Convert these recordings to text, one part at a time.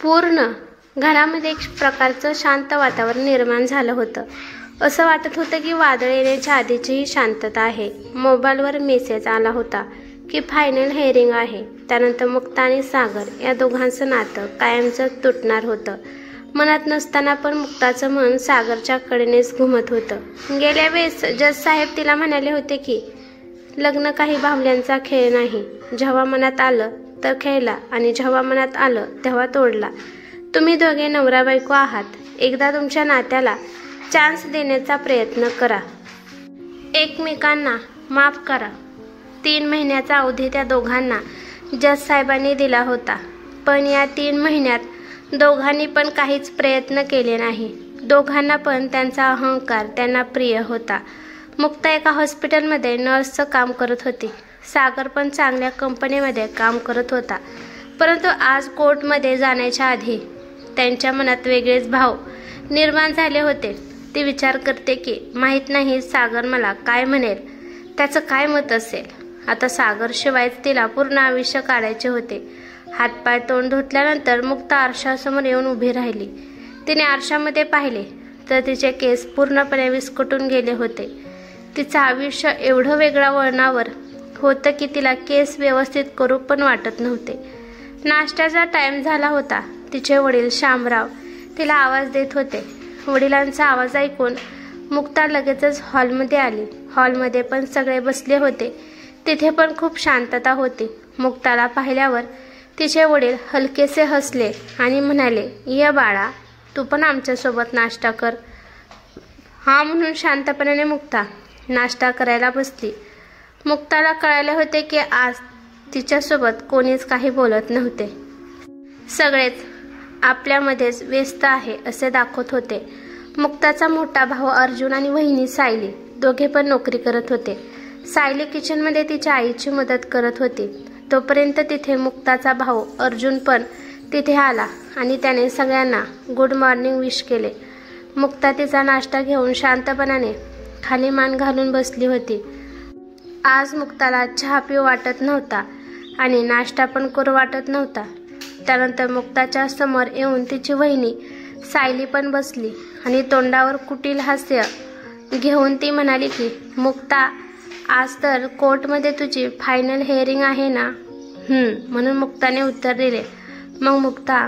पूर्ण घरामध्ये एक प्रकारचं शांत वातावरण निर्माण झालं होतं। असं वाटत होतं की वादळ येण्याच्या आधीची ही शांतता आहे। मोबाईलवर मेसेज आला होता की फायनल हिअरिंग आहे। त्यानंतर मुक्ता आणि सागर या दोघांचं नातं कायमचं तुटणार होतं। मनात नसताना पण मुक्ताचं मन सागरच्या कडेनेच घुमत होतं। गेल्या वेळेस जज साहेब तिला म्हणाले होते की लग्न काही बाहुल्यांचा खेळ नाही, जेव्हा मनात आलं तर खेळला आणि जेव्हा मनात आलं तेव्हा तोडला। तुम्ही दोघे नवरा बायको आहात, एकदा तुमच्या नात्याला चान्स देण्याचा प्रयत्न करा, एकमेकांना माफ करा। 3 महिन्याचा अवधी त्या दोघांना जज साहेबांनी दिला होता, पण या 3 महिन्यात दोघांनी पण काहीच प्रयत्न केले नाही। दोघांना पण त्यांचा अहंकार त्यांना प्रिय होता। मुक्ता एका हॉस्पिटलमध्ये नर्सचं काम करत होती, सागर पण चांगल्या कंपनीमध्ये काम करत होता। परंतु आज कोर्टमध्ये जाण्याच्या आधी त्यांच्या मनात वेगळेच भाव निर्माण झाले होते। ती विचार करते की माहीत नाही सागर मला काय म्हणेल, त्याचं काय मत असेल। आता सागरशिवायच तिला पूर्ण आयुष्य काढायचे होते। हातपाय तोंड धुतल्यानंतर मुक्ता आरशासमोर येऊन उभी राहिली। तिने आरशामध्ये पाहिले तर तिचे केस पूर्णपणे विस्कटून गेले होते। तिचं आयुष्य एवढं वेगळ्या वळणावर होतं की तिला केस व्यवस्थित करू पण वाटत नव्हते। नाश्त्याचा टाइम झाला होता। तिचे वडील शामराव तिला आवाज देत होते। वडिलांचा आवाज ऐकून मुक्ता लगेचच हॉलमध्ये आली। हॉलमध्ये पण सगळे बसले होते, तिथे पण खूप शांतता होती। मुक्ताला पाहिल्यावर तिचे वडील हलकेसे हसले आणि म्हणाले, ये बाळा, तू पण आमच्यासोबत नाश्ता कर। हा म्हणून शांतपणाने मुक्ता नाश्ता करायला बसली। मुक्ताला कळाले होते की आज तिच्यासोबत कोणीच काही बोलत नव्हते, सगळेच आपल्यामध्येच व्यस्त आहे असे दाखवत होते। मुक्ताचा मोठा भाऊ अर्जुन आणि वहिनी सायली दोघे पण नोकरी करत होते। सायली किचनमध्ये तिच्या आईची मदत करत होती। तोपर्यंत तिथे मुक्ताचा भाऊ अर्जुन पण तिथे आला आणि त्याने सगळ्यांना गुड मॉर्निंग विश केले। मुक्ता तिचा नाश्ता घेऊन शांतपणाने खाली मान घालून बसली होती। आज मुक्ताला चहा पिऊ वाटत नव्हता आणि नाश्ता पण करू वाटत नव्हता। त्यानंतर मुक्ताच्या समोर येऊन तिची वहिनी सायली पण बसली आणि तोंडावर कुटील हास्य घेऊन ती म्हणाली की मुक्ता, आज तर कोर्टमध्ये तुझी फायनल हिअरिंग आहे ना? म्हणून मुक्ताने उत्तर दिले, मग मुक्ता,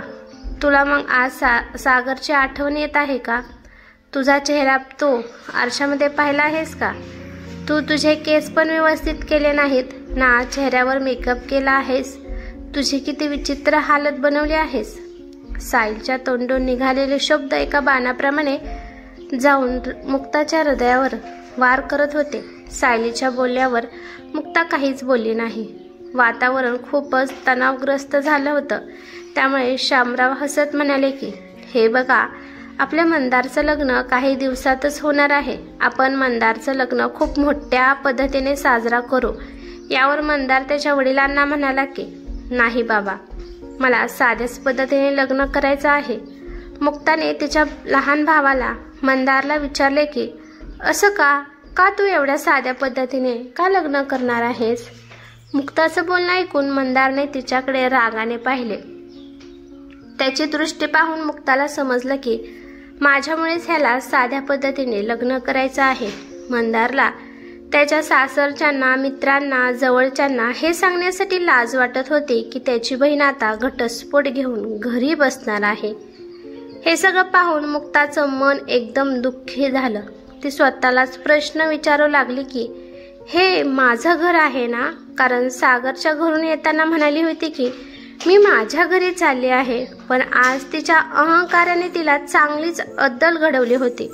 तुला मग आज सागरची आठवण येत आहे का? तुझा चेहरा तू आरशामध्ये पाहिला आहेस का? तू तुझे केस पण व्यवस्थित केले नाहीत ना, चेहऱ्यावर मेकअप केला आहेस, तुझी किती विचित्र हालत बनवली आहेस। सायलीच्या तोंडून निघालेले शब्द एका बाणाप्रमाणे जाऊन मुक्ताच्या हृदयावर वार करत होते। सायलीच्या बोलण्यावर मुक्ता काहीच बोलली नाही। वातावरण खूपच तणावग्रस्त झालं होतं। त्यामुळे शामराव हसत म्हणाले की हे बघा, आपल्या मंदारचं लग्न काही दिवसातच होणार आहे। आपण मंदारचं लग्न खूप मोठ्या पद्धतीने साजरा करू। यावर मंदार त्याच्या वडिलांना म्हणाला की नाही बाबा, मला साध्याच पद्धतीने लग्न करायचं आहे। मुक्ताने तिच्या लहान भावाला मंदारला विचारले की असं का तू एवढ्या साध्या पद्धतीने का लग्न करणार आहेस? मुक्ताचं बोलणं ऐकून मंदारने तिच्याकडे रागाने पाहिले। त्याची दृष्टी पाहून मुक्ताला समजलं की माझ्यामुळेच ह्याला साध्या पद्धतीने लग्न करायचं आहे। मंदारला त्याच्या सासरच्यांना, मित्रांना, जवळच्यांना हे सांगण्यासाठी लाज वाटत होती की त्याची बहीण आता घटस्फोट घेऊन घरी बसणार आहे। हे सगळं पाहून मुक्ताचं मन एकदम दुःखी झालं। ती स्वतःलाच प्रश्न विचारू लागली की हे माझं घर आहे ना? कारण सागरच्या घरून येताना म्हणाली होती की मी माझ्या घरी चालली आहे, पण आज तिच्या अहंकाराने तिला चांगलीच अद्दल घडवली होती।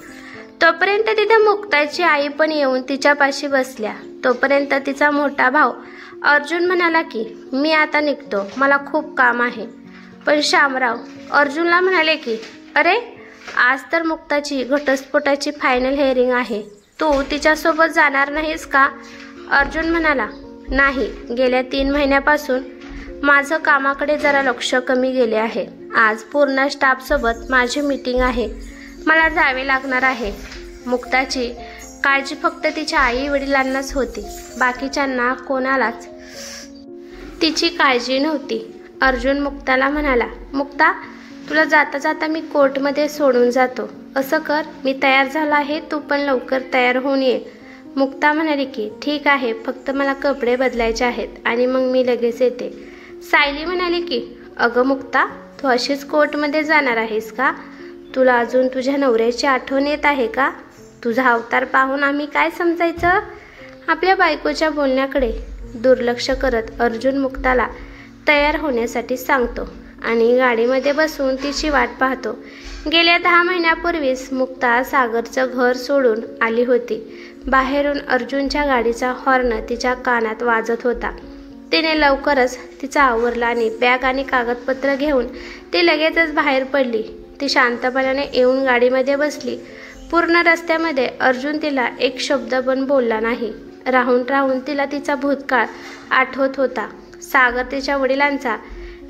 तोपर्यंत तिथे मुक्ताची आई पण येऊन तिच्यापाशी बसल्या। तोपर्यंत तिचा मोठा भाऊ अर्जुन म्हणाला की मी आता निघतो, मला खूप काम आहे। पण शामराव अर्जुनला म्हणाले की अरे, आज तर मुक्ताची घटस्फोटाची फायनल हिअरिंग आहे, तू तिच्यासोबत जाणार नाहीस का? अर्जुन म्हणाला, नाही, गेल्या 3 महिन्यापासून माझं कामाकडे जरा लक्ष कमी गेले आहे। आज पूर्ण स्टाफसोबत माझी मीटिंग आहे, मला जावे लागणार आहे। मुक्ताची काळजी फक्त तिच्या आई वडिलांनाच होती, बाकीच्यांना कोणालाच तिची काळजी नव्हती। अर्जुन मुक्ताला म्हणाला, मुक्ता, तुला जाता जाता मी कोर्टमध्ये सोडून जातो. असं कर, मी तयार झालो आहे, तू पण लवकर तयार होऊन ये. मुक्ता म्हणाली की ठीक आहे, फक्त मला कपडे बदलायचे आहेत आणि मग मी लगेच येते. सायली म्हणाली की अगं मुक्ता, तू अशीच कोर्टमध्ये जाणार आहेस का? तुला अजून तुझ्या नवऱ्याची आठवण येत आहे का? तुझा अवतार पाहून आम्ही काय समजायचं? आपल्या बायकोच्या बोलण्याकडे दुर्लक्ष करत अर्जुन मुक्ताला तयार होण्यासाठी सांगतो आणि गाडीमध्ये बसून तिची वाट पाहतो. गेल्या 10 महिन्यापूर्वीच मुक्ता सागरचं घर सोडून आली होती. बाहेरून अर्जुनच्या गाडीचा हॉर्न तिच्या कानात वाजत होता. तिने लवकरच तिचा आवरला आणि बॅग आणि कागदपत्र घेऊन ती लगेचच बाहेर पडली. ती शांतपणाने येऊन गाडीमध्ये बसली. पूर्ण रस्त्यामध्ये अर्जुन तिला एक शब्द पण बोलला नाही. राहून राहून तिला तिचा भूतकाळ आठवत होता. सागर तिच्या वडिलांचा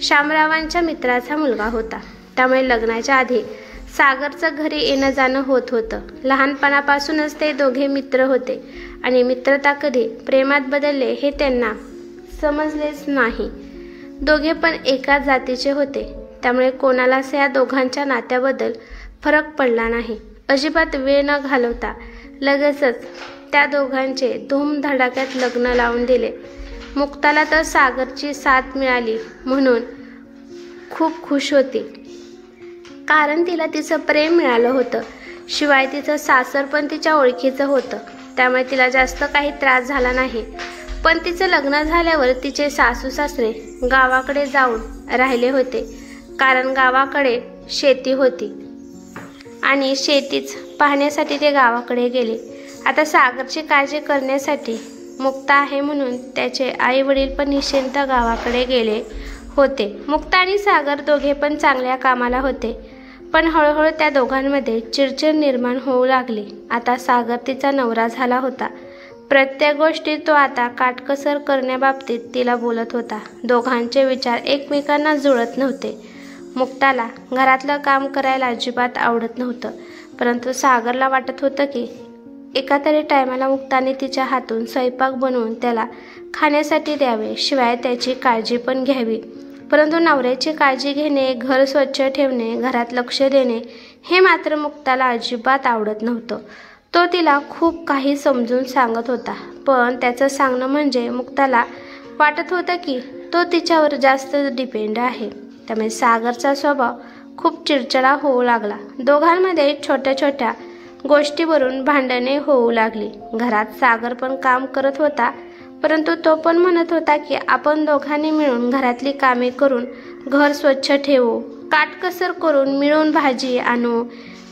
शामरावांच्या मित्राचा मुलगा होता. त्यामुळे लग्नाच्या आधी सागरचं घरी येणं जाणं होत होतं. लहानपणापासूनच ते दोघे मित्र होते आणि मित्रता कधी प्रेमात बदलले हे त्यांना समजलेच नाही. दोघे पण एकाच जातीचे होते, त्यामुळे कोणालाच या दोघांच्या नात्याबद्दल फरक पडला नाही. अजिबात वेळ न घालवता लगेचच त्या दोघांचे धूमधडाक्यात लग्न लावून दिले. मुक्ताला तर सागरची साथ मिळाली म्हणून खूप खुश होती, कारण तिला तिचं प्रेम मिळालं होतं. शिवाय तिचं सासर पण तिच्या ओळखीचं होतं, त्यामुळे तिला जास्त काही त्रास झाला नाही. पण तिचं लग्न झाल्यावर तिचे सासू सासरे गावाकडे जाऊन राहिले होते, कारण गावाकडे शेती होती आणि शेतीच पाहण्यासाठी ते गावाकडे गेले. आता सागरची काळजी करण्यासाठी मुक्ता आहे म्हणून त्याचे आई वडील पण निश्चिंत गावाकडे गेले होते. मुक्ता आणि सागर दोघे पण चांगल्या कामाला होते, पण हळूहळू त्या दोघांमध्ये चिडचिड निर्माण होऊ लागली. आता सागर तिचा नवरा झाला होता. प्रत्येक गोष्टीत तो आता काटकसर करण्याबाबतीत तिला बोलत होता. दोघांचे विचार एकमेकांना जुळत नव्हते. मुक्ताला घरातलं काम करायला अजिबात आवडत नव्हतं, परंतु सागरला वाटत होतं की एका तरी टायमाला मुक्ताने तिच्या हातून स्वयंपाक बनवून त्याला खाण्यासाठी द्यावे, शिवाय त्याची काळजी पण घ्यावी. परंतु नवऱ्याची काळजी घेणे, घर स्वच्छ ठेवणे, घरात लक्ष देणे हे मात्र मुक्ताला अजिबात आवडत नव्हतं. तो तिला खूप काही समजून सांगत होता, पण त्याचं सांगणं म्हणजे मुक्ताला वाटत होतं की तो तिच्यावर जास्त डिपेंड आहे. त्यामुळे सागरचा स्वभाव खूप चिडचिडा होऊ लागला. दोघांमध्ये छोट्या छोट्या गोष्टीवरून भांडणे होऊ लागली. घरात सागर पण काम करत होता, परंतु तो पण म्हणत होता की आपण दोघांनी मिळून घरातली कामे करून घर स्वच्छ ठेवू, काटकसर करून मिळून भाजी आणू,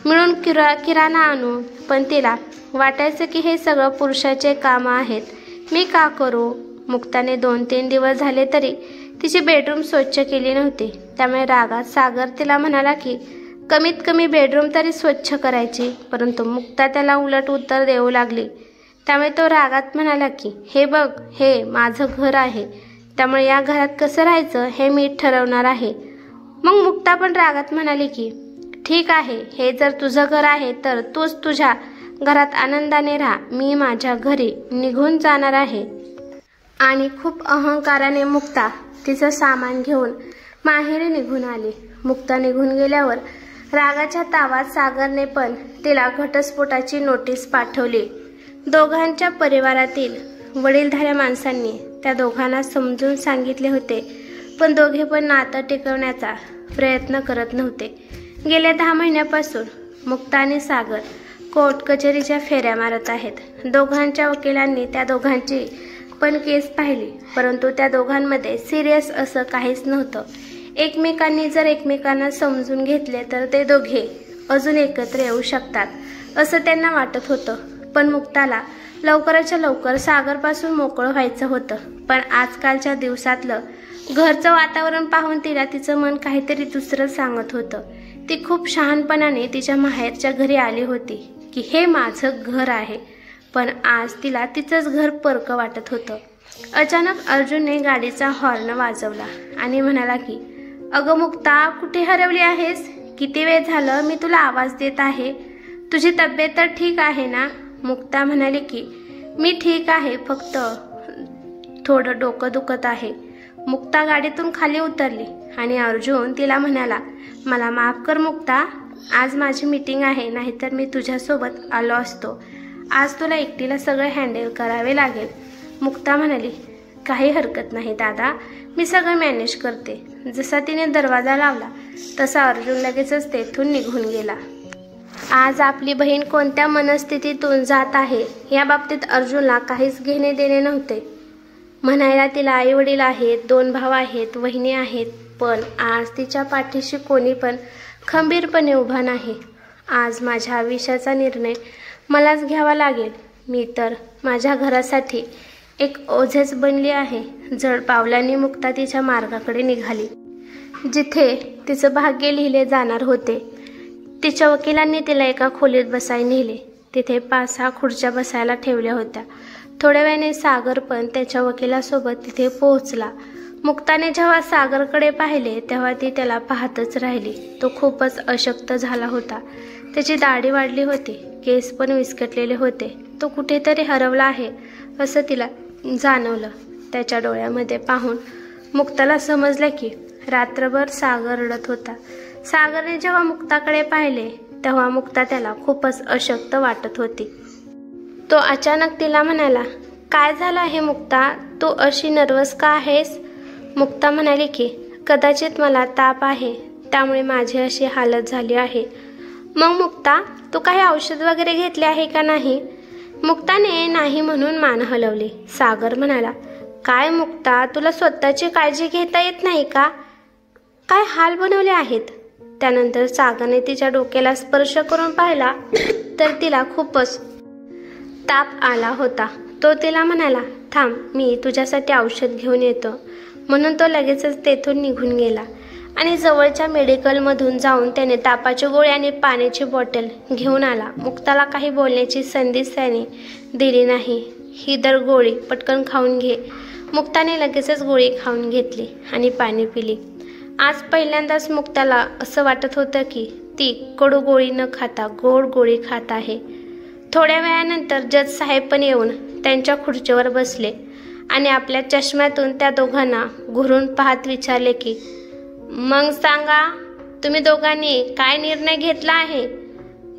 मिळून किराणा आणू. पण तिला वाटायचं की हे सगळं पुरुषाचे कामं आहेत, मी का करू? मुक्ताने 2-3 दिवस झाले तरी तिची बेडरूम स्वच्छ केली नव्हती. त्यामुळे रागात सागर तिला म्हणाला की कमीत कमी बेडरूम तरी स्वच्छ करायची, परंतु मुक्ता त्याला उलट उत्तर देऊ लागली. त्यामुळे तो रागात म्हणाला की हे बघ, हे माझं घर आहे, त्यामुळे या घरात कसं राहायचं हे मी ठरवणार आहे. मग मुक्ता पण रागात म्हणाली की ठीक आहे, हे जर तुझं घर आहे तर तूच तुझ्या घरात आनंदाने राहा, मी माझ्या घरी निघून जाणार आहे. आणि खूप अहंकाराने मुक्ता तिचं सामान घेऊन माहेरी निघून आली. मुक्ता निघून गेल्यावर रागाच्या तावात सागरने पण तिला घटस्फोटाची नोटीस पाठवली. दोघांच्या परिवारातील वडीलधाऱ्या माणसांनी त्या दोघांना समजून सांगितले होते, पण दोघे पण नातं टिकवण्याचा प्रयत्न करत नव्हते. गेल्या 10 महिन्यापासून मुक्ता आणि सागर कोर्ट कचेरीच्या फेऱ्या मारत आहेत. दोघांच्या वकिलांनी त्या दोघांची पण केस पाहिली, परंतु त्या दोघांमध्ये सिरियस असं काहीच नव्हतं. एकमेकांनी जर एकमेकांना समजून घेतले तर ते दोघे अजून एकत्र येऊ शकतात असं त्यांना वाटत होतं. पण मुक्ताला लवकराच्या लवकर सागरपासून मोकळं व्हायचं होतं. पण आजकालच्या दिवसातलं घरचं वातावरण पाहून तिला तिचं मन काहीतरी दुसरं सांगत होतं. ती खूप शहाणपणाने तिच्या माहेरच्या घरी आली होती की हे माझं घर आहे, पण आज तिला तिचंच घर परकं वाटत होतं. अचानक अर्जुनने गाडीचा हॉर्न वाजवला आणि म्हणाला की अगं मुक्ता, कुठे हरवली आहेस? किती वेळ झालं मी तुला आवाज देत आहे. तुझी तब्येत तर ठीक आहे ना? मुक्ता म्हणाली की मी ठीक आहे, फक्त थोडं डोकं दुखत आहे. मुक्ता गाडीतून खाली उतरली आणि अर्जुन तिला म्हणाला, मला माफ कर मुक्ता, आज माझी मीटिंग आहे, नाहीतर मी तुझ्यासोबत आलो असतो. आज तुला एकटीला सगळं हँडल करावे लागेल. मुक्ता म्हणाली, काही हरकत नाही दादा, मी सगळं मॅनेज करते. जसा तिने दरवाजा लावला तसा अर्जुन लगेचच तेथून निघून गेला. आज आपली बहीण कोणत्या मनस्थितीतून जात आहे या बाबतीत अर्जुनला काहीच घेणे देणे नव्हते. म्हणायला तिला आई वडील आहेत, 2 भाव आहेत, वहिनी आहेत, पण आज तिच्या पाठीशी कोणी पण खंबीरपणे उभा नाही. आज माझ्या आयुष्याचा निर्णय मलाच घ्यावा लागेल. मी तर माझ्या घरासाठी एक ओझेच बनली आहे. जड पावलांनी मुक्ता तिच्या मार्गाकडे निघाली, जिथे तिचं भाग्य लिहिले जाणार होते. तिच्या वकिलांनी तिला एका खोलीत बसायला नेले. तिथे 5-6 खुर्च्या बसायला ठेवल्या होत्या. थोड्या वेळाने सागर पण त्याच्या वकिलासोबत तिथे पोहोचला. मुक्ताने जेव्हा सागरकडे पाहिले तेव्हा ती त्याला पाहतच राहिली. तो खूपच अशक्त झाला होता. त्याची दाढी वाढली होती, केस पण विस्कटलेले होते. तो कुठेतरी हरवला आहे असं तिला जाणवलं. त्याच्या डोळ्यामध्ये पाहून मुक्ताला समजलं की रात्रभर सागर रडत होता. सागरने जेव्हा मुक्ताकडे पाहिले तेव्हा मुक्ता त्याला खूपच अशक्त वाटत होती. तो अचानक तिला म्हणाला, काय झालं आहे मुक्ता, तू अशी नर्वस का आहेस? मुक्ता म्हणाली की कदाचित मला ताप आहे, त्यामुळे माझी अशी हालत झाली आहे. मग मुक्ता, तू काही औषध वगैरे घेतले आहे का नाही? मुक्ताने नाही म्हणून मान हलवली. सागर म्हणाला, काय मुक्ता, तुला स्वतःची काळजी घेता येत नाही का? काय हाल बनवले आहेत? त्यानंतर सागरने तिच्या डोक्याला स्पर्श करून पाहिला तर तिला खूपच ताप आला होता. तो तिला म्हणाला, थांब, मी तुझ्यासाठी औषध घेऊन येतो. म्हणून तो लगेचच तेथून निघून गेला आणि जवळच्या मेडिकलमधून जाऊन त्याने तापाची गोळी आणि पाण्याची बॉटल घेऊन आला. मुक्ताला काही बोलण्याची संधीच त्याने दिली नाही. ही दर गोळी पटकन खाऊन घे. मुक्ताने लगेचच गोळी खाऊन घेतली आणि पाणी पिली. आज पहिल्यांदाच मुक्ताला असं वाटत होतं की ती कडू गोळी न खाता गोड गोळी खात आहे. थोड्या वेळानंतर जज साहेब पण येऊन त्यांच्या खुर्चीवर बसले आणि आपल्या चष्म्यातून त्या दोघांना घुरून पाहत विचारले की, मग सांगा, तुम्ही दोघांनी काय निर्णय घेतला आहे?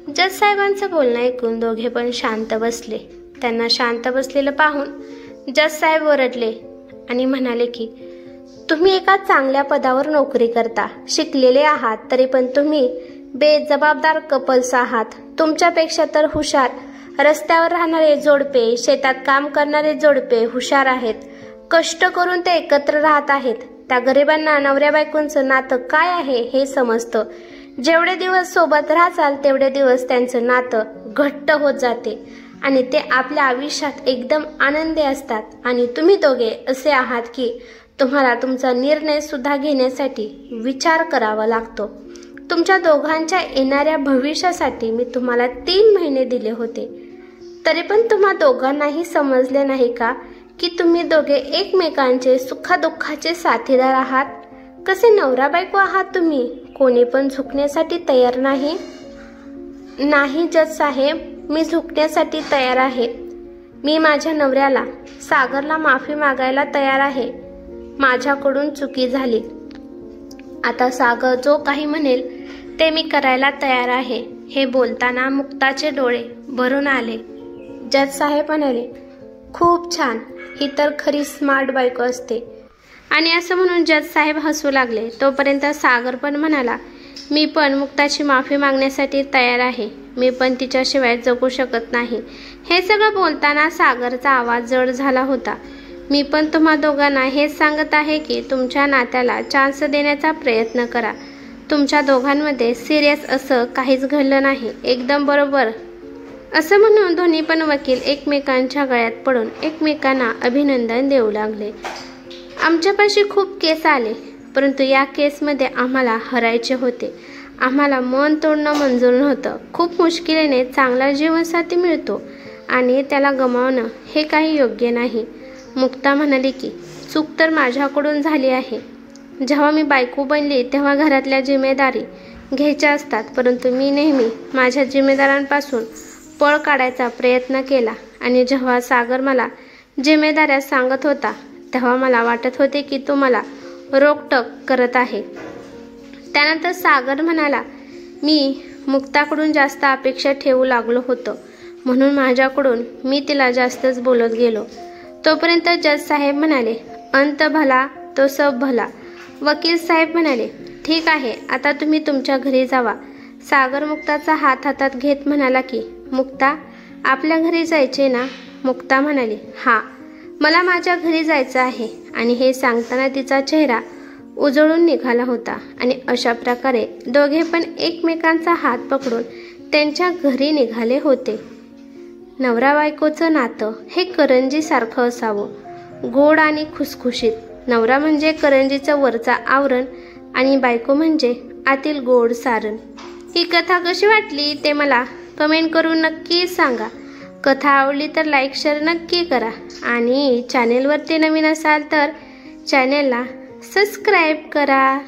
जज साहेबांचं बोलणं ऐकून दोघे पण शांत बसले. त्यांना शांत बसलेलं पाहून जज साहेब ओरडले आणि म्हणाले की, तुम्ही एका चांगल्या पदावर नोकरी करता, शिकलेले आहात, तरी पण तुम्ही बेजबाबदार कपल्स आहात. तुमच्यापेक्षा तर हुशार रस्त्यावर राहणारे जोडपे, शेतात काम करणारे जोडपे हुशार आहेत. कष्ट करून ते एकत्र राहत आहेत. त्या गरिबांना नवऱ्या बायकोंचं नातं काय आहे हे समजतं. जेवढे दिवस सोबत राहाल तेवढे दिवस त्यांचं नातं घट्ट होत जाते आणि ते आपल्या आयुष्यात एकदम आनंदी असतात. आणि तुम्ही दोघे असे आहात की तुम्हाला तुमचा निर्णय सुद्धा घेण्यासाठी विचार करावा लागतो. तुमच्या दोघांच्या येणाऱ्या भविष्यासाठी मी तुम्हाला 3 महिने दिले होते, तरी पण तुम्हा दोघांनाही समजले नाही का की तुम्ही दोघे एकमेकांचे सुखादुःखाचे साथीदार आहात? कसे नवरा बायको आहात तुम्ही. कोणी पण झुकण्यासाठी तयार नाही. नाही जज साहेब, मी झुकण्यासाठी तयार आहे. मी माझ्या नवऱ्याला सागरला माफी मागायला तयार आहे. माझ्याकडून चुकी झाली. आता सागर जो काही म्हणेल ते मी करायला तयार आहे. हे बोलताना मुक्ताचे डोळे भरून आले. जज साहेब म्हणाले, खूप छान, ही तर खरी स्मार्ट बायको असते. आणि असं म्हणून जज साहेब हसू लागले. तोपर्यंत सागर पण म्हणाला, मी पण मुक्ताची माफी मागण्यासाठी तयार आहे. मी पण तिच्याशिवाय जगू शकत नाही. हे सगळं बोलताना सागरचा आवाज जड झाला होता. मी पण तुम्हा दोघांना हेच सांगत आहे की तुमच्या नात्याला चान्स देण्याचा प्रयत्न करा. तुमच्या दोघांमध्ये सिरियस असं काहीच घडलं नाही. एकदम बरोबर. असं म्हणून दोन्ही पण वकील एकमेकांच्या गळ्यात पडून एकमेकांना अभिनंदन देऊ लागले. आमच्यापाशी खूप केस आले, परंतु या केसमध्ये आम्हाला हरायचे होते. आम्हाला मन तोडणं मंजूर नव्हतं. खूप मुश्किलीने चांगला जीवनसाथी मिळतो आणि त्याला गमावणं हे काही योग्य नाही. मुक्ता म्हणाली की चूक तर माझ्याकडून झाली आहे. जेव्हा मी बायको बनली तेव्हा घरातल्या जिम्मेदारी घ्यायच्या असतात, परंतु मी नेहमी माझ्या जिम्मेदारांपासून पळ काढायचा प्रयत्न केला. आणि जेव्हा सागर मला जिम्मेदाऱ्या सांगत होता तेव्हा मला वाटत होते की तो मला रोकटोक करत आहे. त्यानंतर सागर म्हणाला, मी मुक्ताकडून जास्त अपेक्षा ठेवू लागलो होतो, म्हणून माझ्याकडून मी तिला जास्तच बोलत गेलो. तोपर्यंत जज साहेब म्हणाले, अंत भला तो सब भला. वकील साहेब म्हणाले, ठीक आहे, आता तुम्ही तुमच्या घरी जावा. सागर मुक्ताचा हात हातात घेत म्हणाला की, मुक्ता, आपल्या घरी जायचे ना? मुक्ता म्हणाली, हां, मला माझ्या घरी जायचं आहे. आणि हे सांगताना तिचा चेहरा उजळून निघाला होता. आणि अशा प्रकारे दोघे पण एकमेकांचा हात पकडून त्यांच्या घरी निघाले होते. नवरा बायकोचं नातं हे करंजीसारखं असावं, गोड आणि खुसखुशीत. नवरा म्हणजे करंजीचं वरचा आवरण आणि बायको म्हणजे आतील गोड सारण. ही कथा कशी वाटली ते मला कमेंट करून नक्की सांगा. कथा आवडली तर लाईक शेअर नक्की करा. आणि चॅनेलवरती नवीन असाल तर चॅनेलला सबस्क्राईब करा.